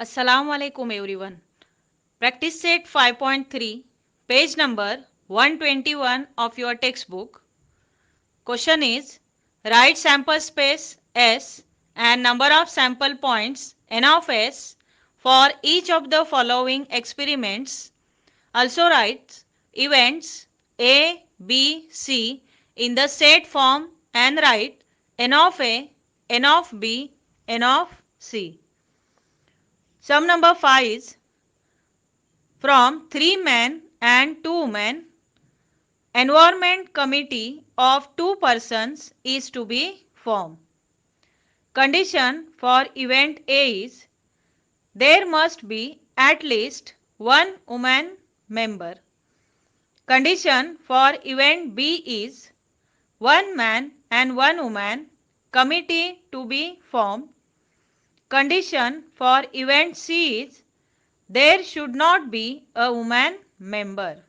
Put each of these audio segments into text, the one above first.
Assalamualaikum everyone. Practice set 5.3, page number 121 of your textbook. Question is, write sample space S and number of sample points n of S for each of the following experiments. Also write events A, B, C in the set form and write n of A, n of B, n of C. Sum number 5 is, from 3 men and 2 women, environment committee of 2 persons is to be formed. Condition for event A is, there must be at least one woman member. Condition for event B is, one man and one woman committee to be formed. Condition for event C is, there should not be a woman member.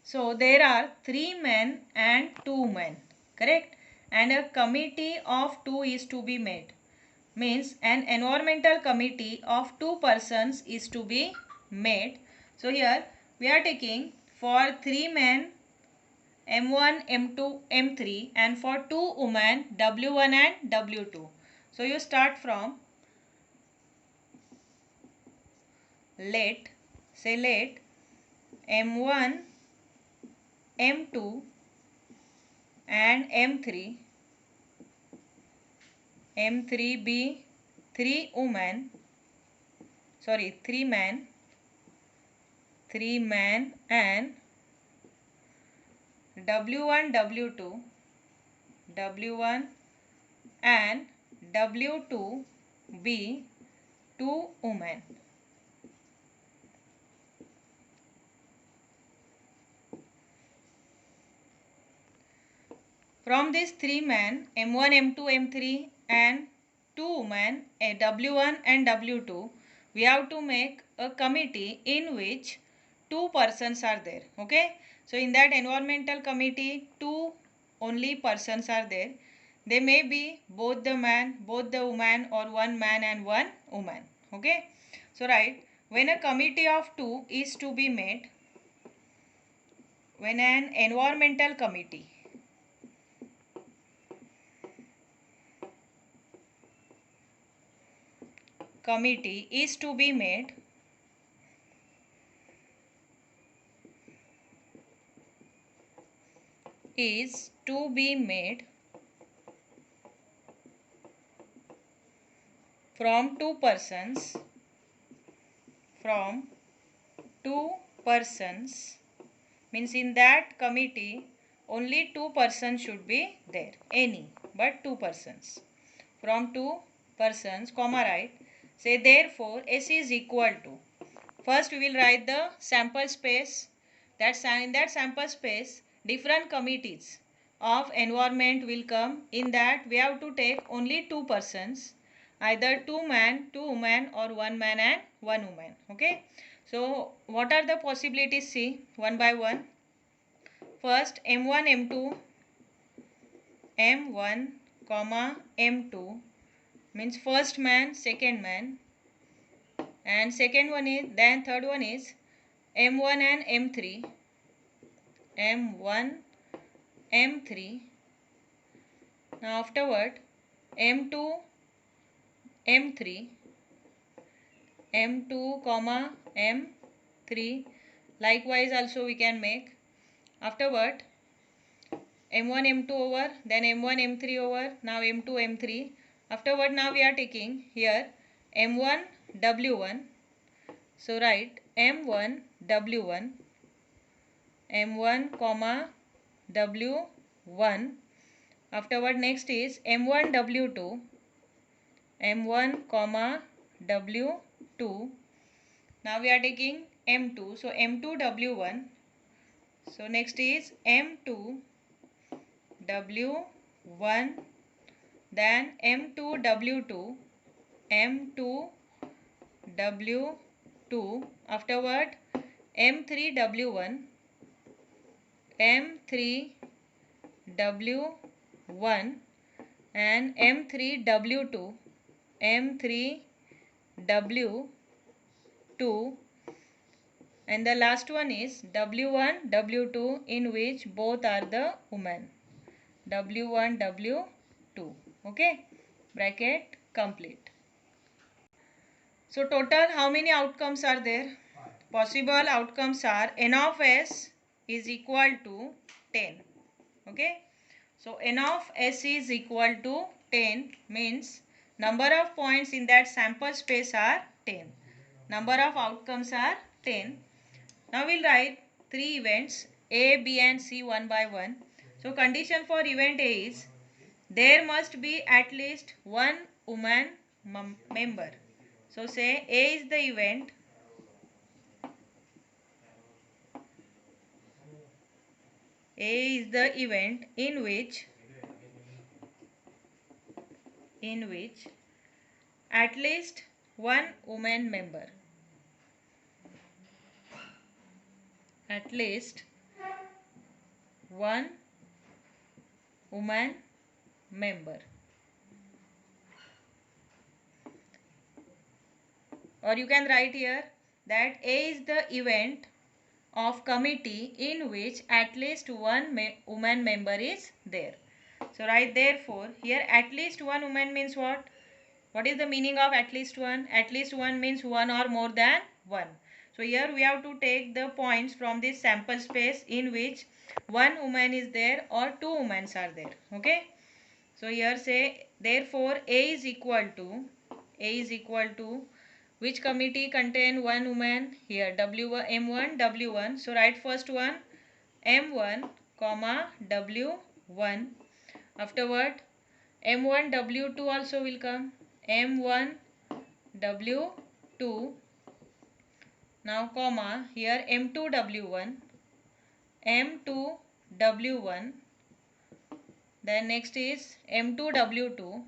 So there are 3 men and 2 women, correct? And a committee of 2 is to be made. Means an environmental committee of 2 persons is to be made. So here we are taking for 3 men M1, M2, M3 and for 2 women W1 and W2. So you start from let M1, M2 and M3 be 3 men and W1 and W2 be 2 women. From these 3 men M1, M2, M3 and 2 women W1 and W2, we have to make a committee in which 2 persons are there. Okay, so in that environmental committee 2 only persons are there. They may be both the man, both the woman, or one man and one woman. Okay, so right, when a committee of 2 is to be made, when an environmental committee is to be made, from 2 persons, means in that committee only 2 persons should be there, any but 2 persons. From 2 persons, comma, write, say therefore S is equal to, first we will write the sample space, in that sample space different committees of environment will come. In that we have to take only 2 persons, either 2 men, 2 women, or 1 man and 1 woman. Okay, so what are the possibilities? See one by one. First M1, comma M2 means first man, second man, and second one is, then third one is M1 and M3, M1, M3. Now afterward M2, M3, M2 comma M3. Likewise also we can make. Afterward M1, M2 over, then M1, M3 over, now M2, M3. Afterward now we are taking here M1, W1. So write M1, W1, M1 comma W1. Afterward next is M1, W2, M1 comma W2. Now we are taking M2, so M2, W1. So next is M2, W1, then M2, W2, M2, W2. Afterward M3, W1, M3, W1 and M3, W2, M3W2, and the last one is W1 W2, in which both are the women. W1 W2. Okay, bracket complete. So total how many outcomes are there? Possible outcomes are n of s is equal to 10. Okay, so n of s is equal to 10 means number of points in that sample space are 10. Number of outcomes are 10. Now we'll write three events A, B and C one by one. So condition for event A is there must be at least one woman member. So say A is the event. A is the event in which at least one woman member. At least one woman member. Or you can write here that A is the event of committee in which at least one woman member is there. So write therefore here at least one woman means what? What is the meaning of at least one? At least one means one or more than one. So here we have to take the points from this sample space in which one woman is there or two women are there. Okay. So here say therefore A is equal to which committee contain one woman? Here M1 W1. So write first one M1 comma W1. Afterward M1 W2 also will come. M1 W2. Now comma here M2 W1. M2 W1. Then next is M2 W2.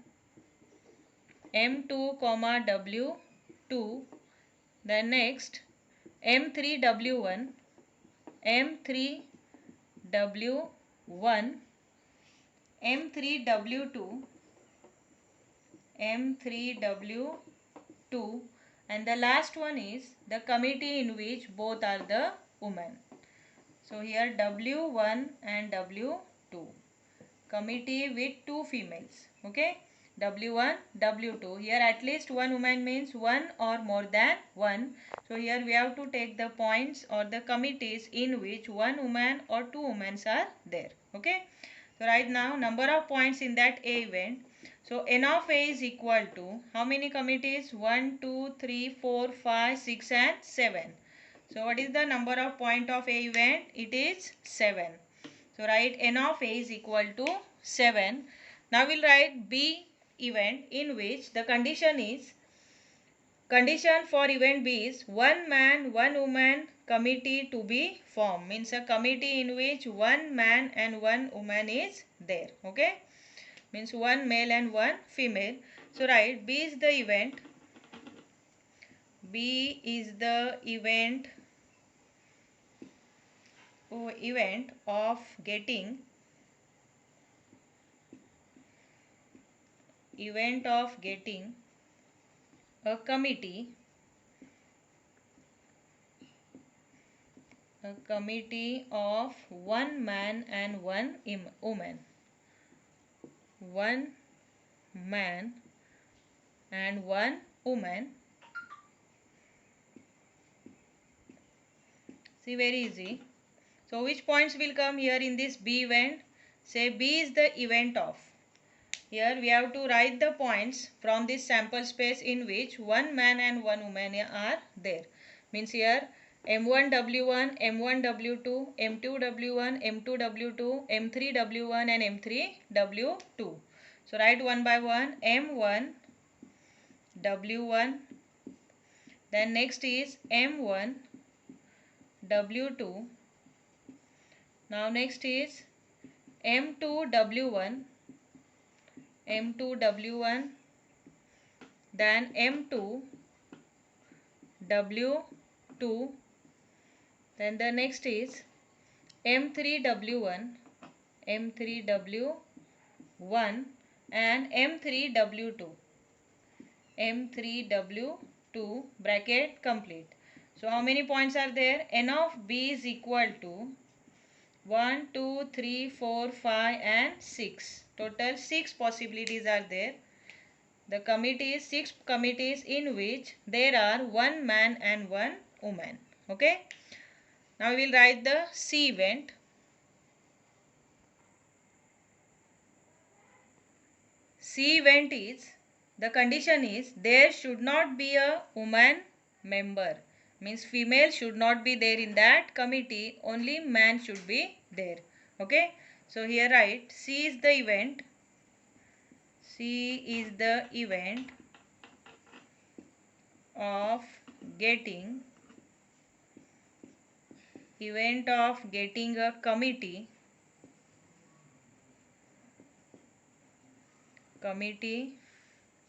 M2 comma W2. Then next M3 W1. M3 W1. M3 W2. M3 W2, and the last one is the committee in which both are the women. So here W1 and W2, committee with two females. Okay, W1 W2. Here at least one woman means one or more than one. So here we have to take the points or the committees in which one woman or two women are there. Okay, so right now number of points in that A event. So n of A is equal to how many committees? 1, 2, 3, 4, 5, 6 and 7. So what is the number of point of A event? It is 7. So write n of A is equal to 7. Now we'll write B event in which the condition for event B is one man, one woman committee to be formed. Means a committee in which one man and one woman is there. Okay. Means one male and one female. So write B is the event. B is the event of getting a committee of one man and one woman. One man and one woman. See, very easy. So which points will come here in this B event? Say B is the event of. Here we have to write the points from this sample space in which one man and one woman are there. Means here M1 W1, M1 W2, M2 W1, M2 W2, M3 W1 and M3 W2. So write one by one. M1 W1. Then next is M1 W2. Now next is M2 W1. M2 W1. Then M2 W2. Then the next is M3 W1. M3 W1 and M3 W2. M3W2 bracket complete. So how many points are there? N of B is equal to 1, 2, 3, 4, 5 and 6. Total 6 possibilities are there. The committees, 6 committees in which there are 1 man and 1 woman. Okay. Now we will write the C event. C event is, the condition is there should not be a woman member. Means female should not be there in that committee, only man should be there. Okay. So here write C is the event. C is the event of getting a committee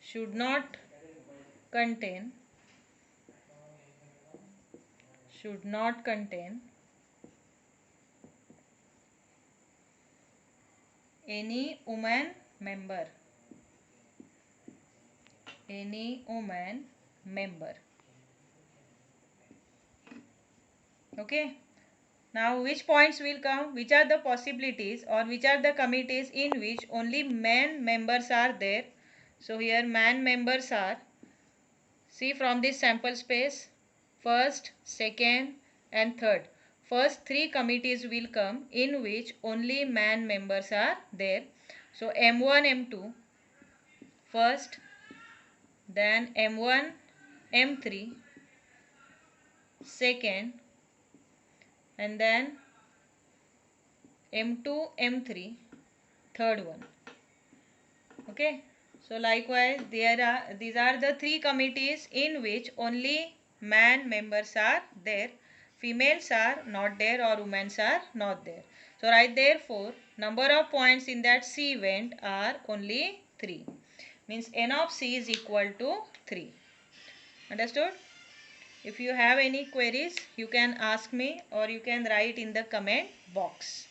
should not contain any woman member. Okay. Now which points will come? Which are the possibilities or which are the committees in which only man members are there? So here man members are, see from this sample space, first, second and third. First 3 committees will come in which only man members are there. So M1, M2 first, then M1, M3 second, and then M2, M3 third one. Okay. So likewise these are the 3 committees in which only man members are there. Females are not there or women are not there. So right, therefore number of points in that C event are only 3. Means N of C is equal to 3. Understood? If you have any queries, you can ask me or you can write in the comment box.